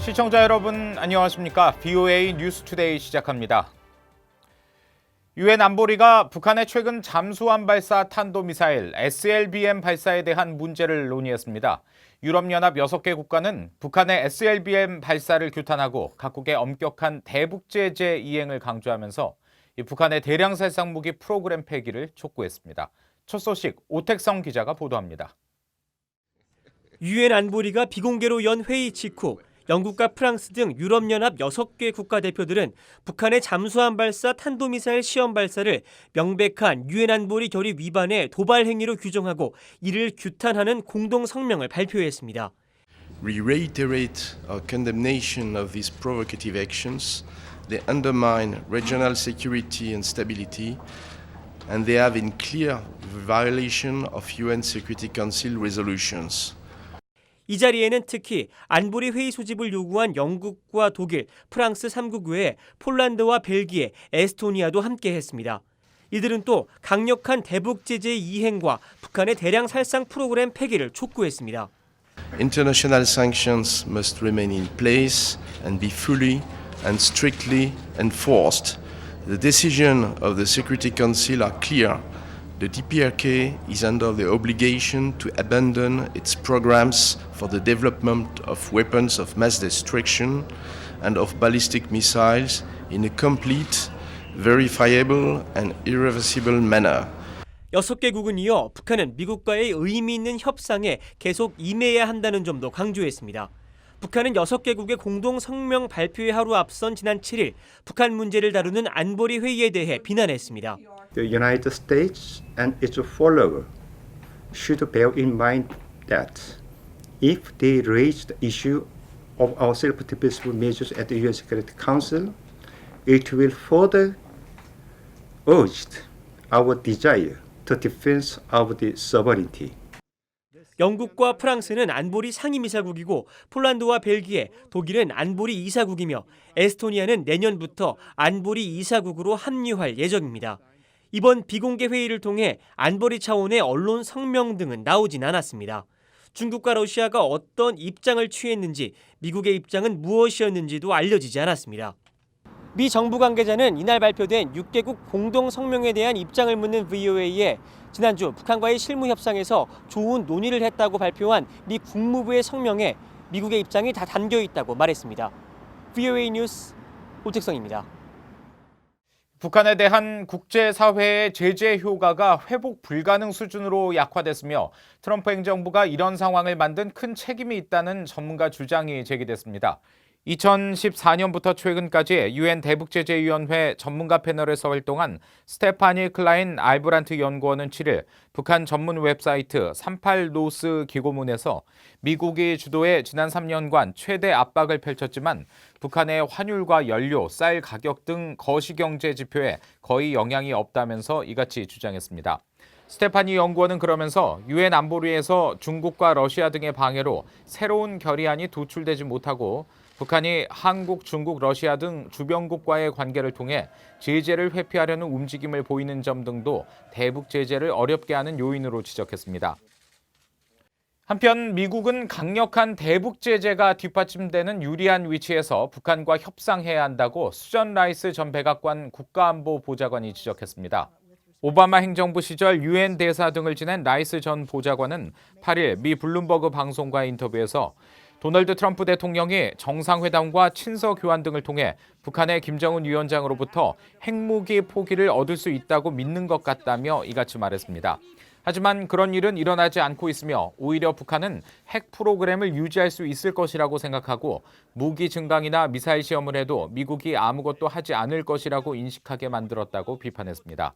시청자 여러분 안녕하십니까? VOA 뉴스투데이 시작합니다. 유엔 안보리가 북한의 최근 잠수함 발사 탄도미사일 SLBM 발사에 대한 문제를 논의했습니다. 유럽연합 6개 국가는 북한의 SLBM 발사를 규탄하고 각국의 엄격한 대북제재 이행을 강조하면서 북한의 대량 살상 무기 프로그램 폐기를 촉구했습니다. 첫 소식 오택성 기자가 보도합니다. 유엔 안보리가 비공개로 연 회의 직후 영국과 프랑스 등 유럽연합 6개 국가 대표들은 북한의 잠수함 발사 탄도미사일 시험 발사를 명백한 유엔 안보리 결의 위반의 도발 행위로 규정하고 이를 규탄하는 공동 성명을 발표했습니다. We reiterate our condemnation of these provocative actions. They undermine regional security and stability, and they have in clear violation of UN Security Council resolutions. 이 자리에는 특히 안보리 회의 소집을 요구한 영국과 독일, 프랑스 3국 외에 폴란드와 벨기에, 에스토니아도 함께했습니다. 이들은 또 강력한 대북 제재 이행과 북한의 대량 살상 프로그램 폐기를 촉구했습니다. International sanctions must remain in place and be fully and strictly enforced. The decisions of the Security Council are clear. The DPRK is under the obligation to abandon its programs for the development of weapons of mass destruction and of ballistic missiles in a complete, verifiable and irreversible manner. 6개국은 이어 북한은 미국과의 의미 있는 협상에 계속 임해야 한다는 점도 강조했습니다. 북한은 6개국의 공동 성명 발표의 하루 앞선 지난 7일 북한 문제를 다루는 안보리 회의에 대해 비난했습니다. The United States and its followers should bear in mind that if they raise the issue of our self-defense measures at the UN Security Council, it will further urge our desire to defend our sovereignty. 영국과 프랑스는 안보리 상임이사국이고 폴란드와 벨기에, 독일은 안보리 이사국이며 에스토니아는 내년부터 안보리 이사국으로 합류할 예정입니다. 이번 비공개 회의를 통해 안보리 차원의 언론 성명 등은 나오진 않았습니다. 중국과 러시아가 어떤 입장을 취했는지, 미국의 입장은 무엇이었는지도 알려지지 않았습니다. 미 정부 관계자는 이날 발표된 6개국 공동 성명에 대한 입장을 묻는 VOA에 지난주 북한과의 실무 협상에서 좋은 논의를 했다고 발표한 미 국무부의 성명에 미국의 입장이 다 담겨 있다고 말했습니다. VOA 뉴스 오택성입니다. 북한에 대한 국제사회의 제재 효과가 회복 불가능 수준으로 약화됐으며 트럼프 행정부가 이런 상황을 만든 큰 책임이 있다는 전문가 주장이 제기됐습니다. 2014년부터 최근까지 유엔 대북제재위원회 전문가 패널에서 활동한 스테파니 클라인 알브란트 연구원은 7일 북한 전문 웹사이트 38노스 기고문에서 미국이 주도해 지난 3년간 최대 압박을 펼쳤지만 북한의 환율과 연료, 쌀 가격 등 거시경제 지표에 거의 영향이 없다면서 이같이 주장했습니다. 스테파니 연구원은 그러면서 유엔 안보리에서 중국과 러시아 등의 방해로 새로운 결의안이 도출되지 못하고 북한이 한국, 중국, 러시아 등 주변국과의 관계를 통해 제재를 회피하려는 움직임을 보이는 점 등도 대북 제재를 어렵게 하는 요인으로 지적했습니다. 한편 미국은 강력한 대북 제재가 뒷받침되는 유리한 위치에서 북한과 협상해야 한다고 수전 라이스 전 백악관 국가안보보좌관이 지적했습니다. 오바마 행정부 시절 유엔 대사 등을 지낸 라이스 전 보좌관은 8일 미 블룸버그 방송과의 인터뷰에서 도널드 트럼프 대통령이 정상회담과 친서 교환 등을 통해 북한의 김정은 위원장으로부터 핵무기 포기를 얻을 수 있다고 믿는 것 같다며 이같이 말했습니다. 하지만 그런 일은 일어나지 않고 있으며 오히려 북한은 핵 프로그램을 유지할 수 있을 것이라고 생각하고 무기 증강이나 미사일 시험을 해도 미국이 아무것도 하지 않을 것이라고 인식하게 만들었다고 비판했습니다.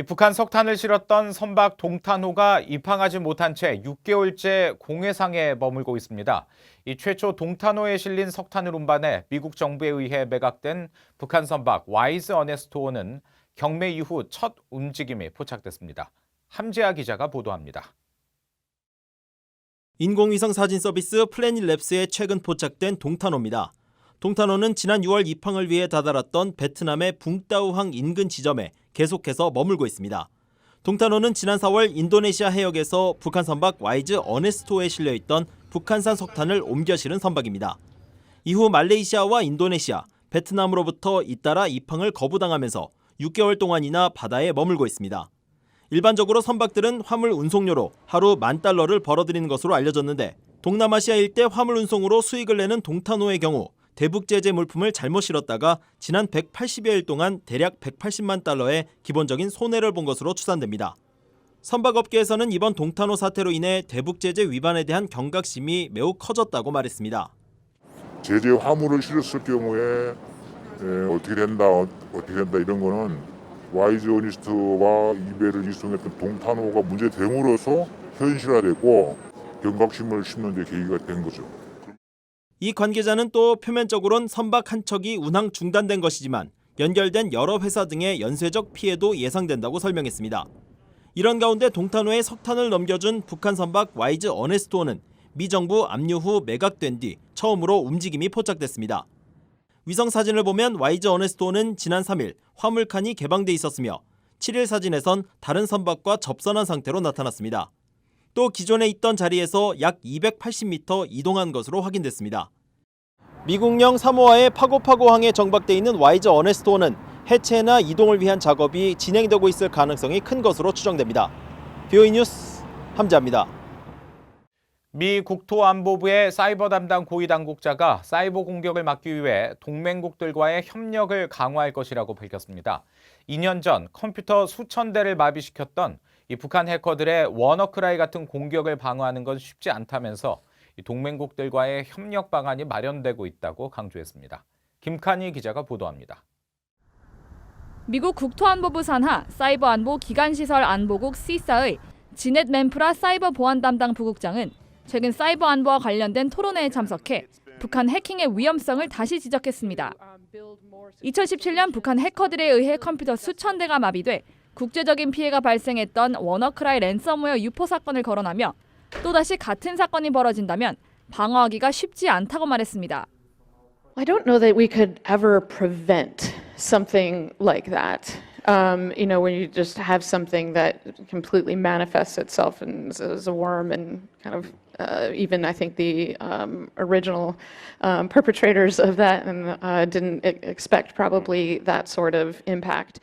북한 석탄을 실었던 선박 동탄호가 입항하지 못한 채 6개월째 공해상에 머물고 있습니다. 이 최초 동탄호에 실린 석탄을 운반해 미국 정부에 의해 매각된 북한 선박 와이즈 어네스토호는 경매 이후 첫 움직임이 포착됐습니다. 함재하 기자가 보도합니다. 인공위성 사진 서비스 플래닛랩스에 최근 포착된 동탄호입니다. 동탄호는 지난 6월 입항을 위해 다다랐던 베트남의 붕따우항 인근 지점에 계속해서 머물고 있습니다. 동탄호는 지난 4월 인도네시아 해역에서 북한 선박 와이즈 어네스토에 실려있던 북한산 석탄을 옮겨 실은 선박입니다. 이후 말레이시아와 인도네시아, 베트남으로부터 잇따라 입항을 거부당하면서 6개월 동안이나 바다에 머물고 있습니다. 일반적으로 선박들은 화물 운송료로 하루 $10,000를 벌어들이는 것으로 알려졌는데 동남아시아 일대 화물 운송으로 수익을 내는 동탄호의 경우 대북 제재 물품을 잘못 실었다가 지난 180여일 동안 대략 $180만 달러의 기본적인 손해를 본 것으로 추산됩니다. 선박업계에서는 이번 동탄호 사태로 인해 대북 제재 위반에 대한 경각심이 매우 커졌다고 말했습니다. 제재 화물을 실었을 경우에 어떻게 된다 이런 거는 와이즈 어니스트와 이베를 이송했던 동탄호가 문제됨으로써 현실화됐고 경각심을 심는 데 계기가 된 거죠. 이 관계자는 또 표면적으론 선박 한 척이 운항 중단된 것이지만 연결된 여러 회사 등의 연쇄적 피해도 예상된다고 설명했습니다. 이런 가운데 동탄호에 석탄을 넘겨준 북한 선박 와이즈 어네스토어는 미 정부 압류 후 매각된 뒤 처음으로 움직임이 포착됐습니다. 위성 사진을 보면 와이즈 어네스토어는 지난 3일 화물칸이 개방돼 있었으며 7일 사진에선 다른 선박과 접선한 상태로 나타났습니다. 또 기존에 있던 자리에서 약 280m 이동한 것으로 확인됐습니다. 미국령 사모아의 파고파고항에 정박돼 있는 와이즈 어네스토어는 해체나 이동을 위한 작업이 진행되고 있을 가능성이 큰 것으로 추정됩니다. VOA 뉴스 함재합니다. 미 국토안보부의 사이버 담당 고위 당국자가 사이버 공격을 막기 위해 동맹국들과의 협력을 강화할 것이라고 밝혔습니다. 2년 전 컴퓨터 수천 대를 마비시켰던 이 북한 해커들의 워너크라이 같은 공격을 방어하는 건 쉽지 않다면서 이 동맹국들과의 협력 방안이 마련되고 있다고 강조했습니다. 김칸희 기자가 보도합니다. 미국 국토안보부 산하 사이버안보 기간시설 안보국 CISA의 지넷 맨프라 사이버 보안 담당 부국장은 최근 사이버 안보와 관련된 토론회에 참석해 북한 해킹의 위험성을 다시 지적했습니다. 2017년 북한 해커들에 의해 컴퓨터 수천 대가 마비돼 국제적인 피해가 발생했던 워너크라이 랜섬웨어 유포 사건을 거론하며 또다시 같은 사건이 벌어진다면 방어하기가 쉽지 않다고 말했습니다. I don't know that we could ever prevent something like that. When you just have something that completely manifests itself as a worm and kind of even I think the original perpetrators of that didn't expect probably that sort of impact.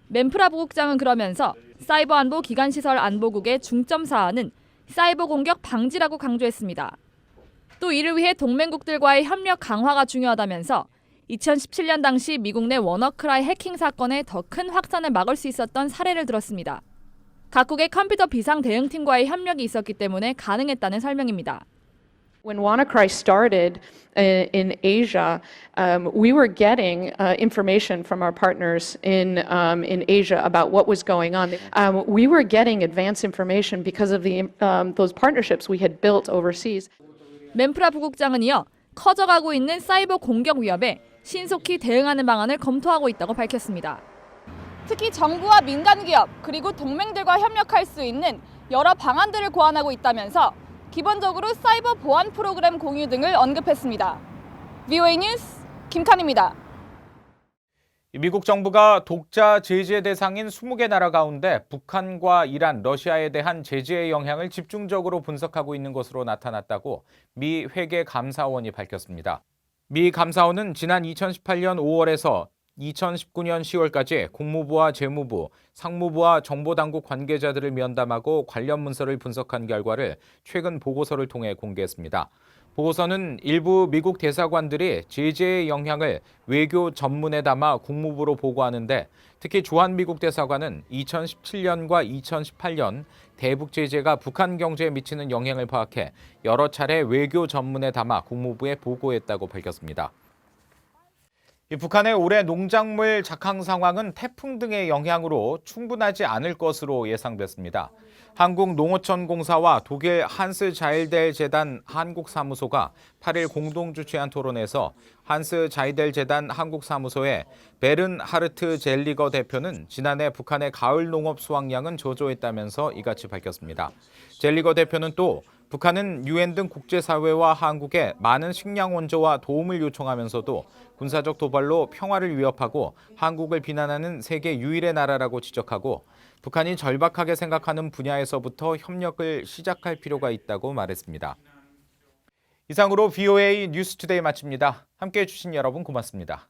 맨프라 부국장은 그러면서 사이버 안보 기간시설 안보국의 중점 사안은 사이버 공격 방지라고 강조했습니다. 또 이를 위해 동맹국들과의 협력 강화가 중요하다면서 2017년 당시 미국 내 워너크라이 해킹 사건의 더 큰 확산을 막을 수 있었던 사례를 들었습니다. 각국의 컴퓨터 비상 대응팀과의 협력이 있었기 때문에 가능했다는 설명입니다. When WannaCry started in Asia, we were getting information from our partners in Asia about what was going on. We were getting advance information because of those partnerships we had built overseas. 맨프라 부국장은 이어 커져가고 있는 사이버 공격 위협에 신속히 대응하는 방안을 검토하고 있다고 밝혔습니다. 특히 정부와 민간 기업 그리고 동맹들과 협력할 수 있는 여러 방안들을 고안하고 있다면서 기본적으로 사이버 보안 프로그램 공유 등을 언급했습니다. VOA 뉴스 김칸입니다. 미국 정부가 독자 제재 대상인 20개 나라 가운데 북한과 이란, 러시아에 대한 제재의 영향을 집중적으로 분석하고 있는 것으로 나타났다고 미 회계감사원이 밝혔습니다. 미 감사원은 지난 2018년 5월에서 2019년 10월까지 국무부와 재무부, 상무부와 정보당국 관계자들을 면담하고 관련 문서를 분석한 결과를 최근 보고서를 통해 공개했습니다. 보고서는 일부 미국 대사관들이 제재의 영향을 외교 전문에 담아 국무부로 보고하는데 특히 주한 미국 대사관은 2017년과 2018년 대북 제재가 북한 경제에 미치는 영향을 파악해 여러 차례 외교 전문에 담아 국무부에 보고했다고 밝혔습니다. 북한의 올해 농작물 작황 상황은 태풍 등의 영향으로 충분하지 않을 것으로 예상됐습니다. 한국농어촌공사와 독일 한스 자일델 재단 한국사무소가 8일 공동 주최한 토론에서 한스 자일델 재단 한국사무소의 베른하르트 젤리거 대표는 지난해 북한의 가을 농업 수확량은 저조했다면서 이같이 밝혔습니다. 젤리거 대표는 또 북한은 유엔 등 국제사회와 한국에 많은 식량 원조와 도움을 요청하면서도 군사적 도발로 평화를 위협하고 한국을 비난하는 세계 유일의 나라라고 지적하고 북한이 절박하게 생각하는 분야에서부터 협력을 시작할 필요가 있다고 말했습니다. 이상으로 VOA 뉴스투데이 마칩니다. 함께해 주신 여러분 고맙습니다.